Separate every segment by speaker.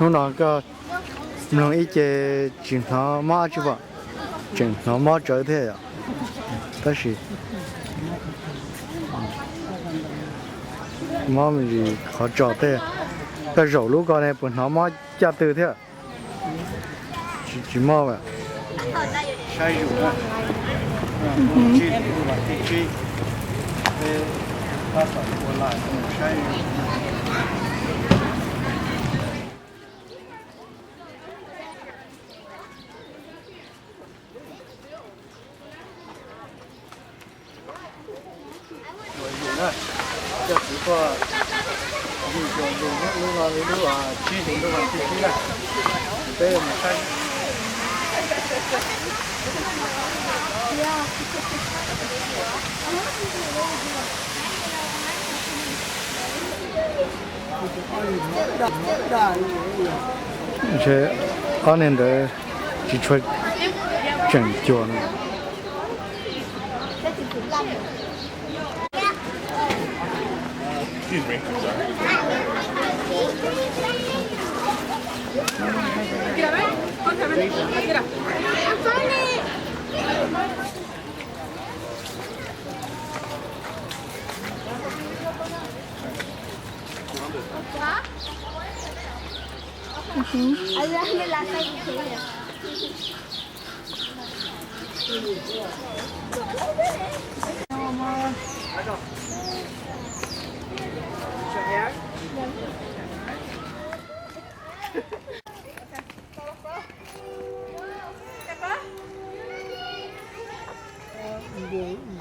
Speaker 1: nó nó ít cái chuyện nó mà chứ vậy chuyện nó mà trở thế à đó là mà mình gì khó trở thế cái rổ lúc con này bọn nó mà chặt từ thế chỉ mà vậy sai rổ á chỉ là chỉ để phát triển qua lại sai这几个有那路啊，七种都往地区了，对，我们看。这2年的基础真教呢。
Speaker 2: Excuse me.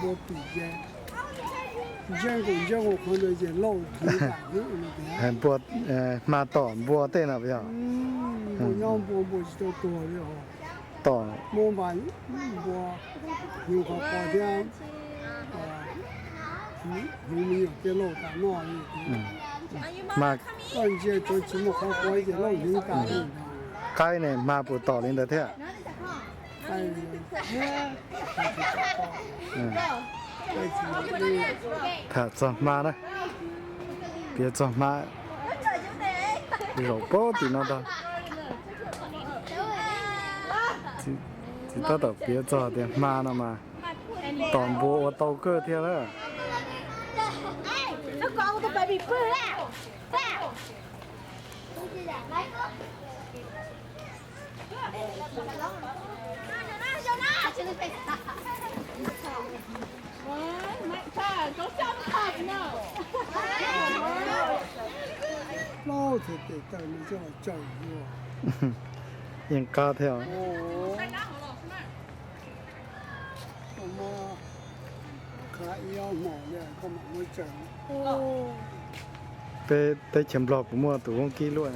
Speaker 3: 我比较，以前我看到一些老皮蛋的那个。
Speaker 1: บัวมาต่อบัวเต้นอ่ะพี่อ่ะ
Speaker 3: 我养我是都多的哈。
Speaker 1: ต่อ
Speaker 3: 我把我有个包点有没有给老大拿的？
Speaker 1: มา
Speaker 3: 关键都怎么还花一点老人干的？
Speaker 1: ใกล้เนี่ยมาปูต่อลินเดอร์เท่
Speaker 3: 哎呀，
Speaker 1: ถ้าจะมานะเบียจะมาเราโป๊ตีนอตที่ต่อเบียจะเดี๋ยวมานะมาตอนบัวโตเกิดเท่าแล้ว
Speaker 4: nó con của tôi bị bự á.
Speaker 3: 老太太带你叫教育
Speaker 1: ยังกล้าเท่า
Speaker 3: 哦。我看要毛的，干嘛没整？
Speaker 1: ไปเข็มหลอกมัวตัวงกี้ล้วน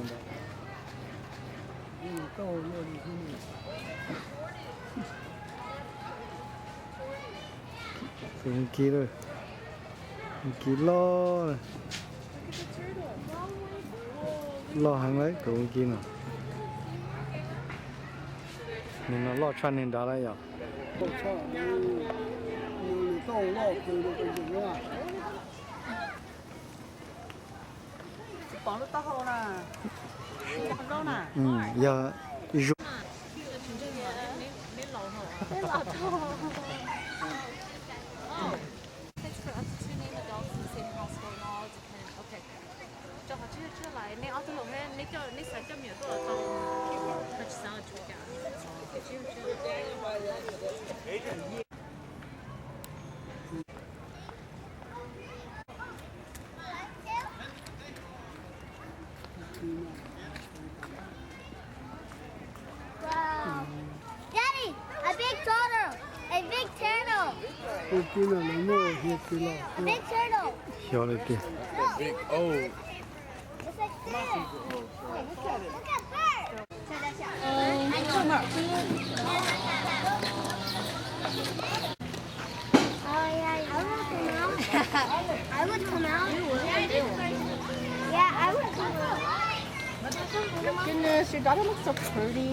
Speaker 3: 到那里去呢。
Speaker 1: ตัวงกี้เลยกี้ล้อล้อหางไรตัวงกี้น่ะนี่น่ะล้อชันเห็นได้แล้วอ่ะ
Speaker 3: 我操！你到老头的不行啊！
Speaker 5: bỏ nó to hơn nè, không đâu nè.
Speaker 1: อย่ายุ
Speaker 4: Daddy, a big turtle, a big turtle,
Speaker 3: 我给了人家也给了。
Speaker 4: a big turtle.
Speaker 1: เขียวเลยดิ
Speaker 2: Big O.
Speaker 4: It's like this. Look at her. Oh yeah, I would come out. Yeah, I would come out.
Speaker 5: Goodness, your daughter looks so pretty.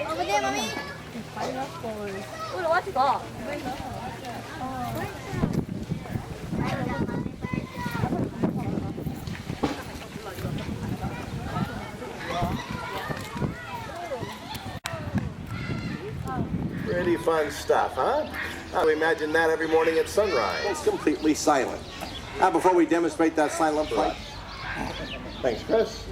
Speaker 4: Over there, mommy.
Speaker 5: Ui, là quá chị có.
Speaker 2: fun stuff, huh? We imagine that every morning at sunrise.
Speaker 6: It's completely silent. Now, before we demonstrate that silent flight.
Speaker 2: Thanks, Chris.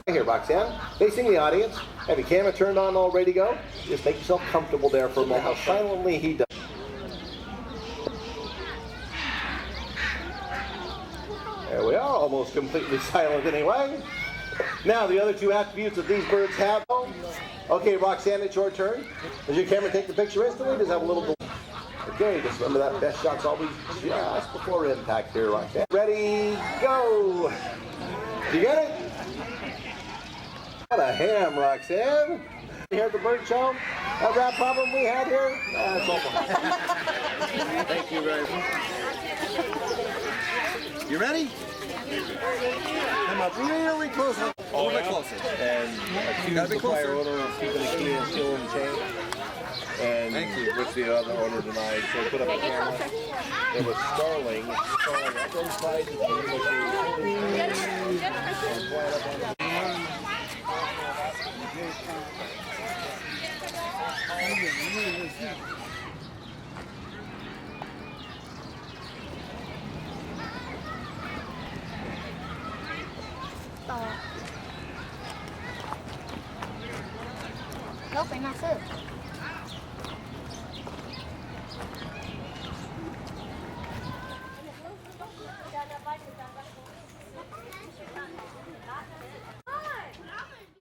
Speaker 2: Here, Roxanne, facing the audience. Have your camera turned on, all ready to go? Just make yourself comfortable there for a moment. How silently he does. There we are, almost completely silent anyway. Now, the other two attributes that these birds have. Okay, Roxanne, it's your turn. Does your camera take the picture instantly? Does it have a little... Okay, just remember that best shot's always just before impact here, Roxanne. Ready, go! You get it? What a ham, Roxanne. You hear the bird show? That rat problem we had here? That's all fine. Thank you very much. You ready? Come up really close. A little bit closer. And accuse the prior owner of keeping the key and stealing the chain. And which the other owner denied. So they put up a camera. There was Starling inside the chain, which
Speaker 4: Nó phải là sư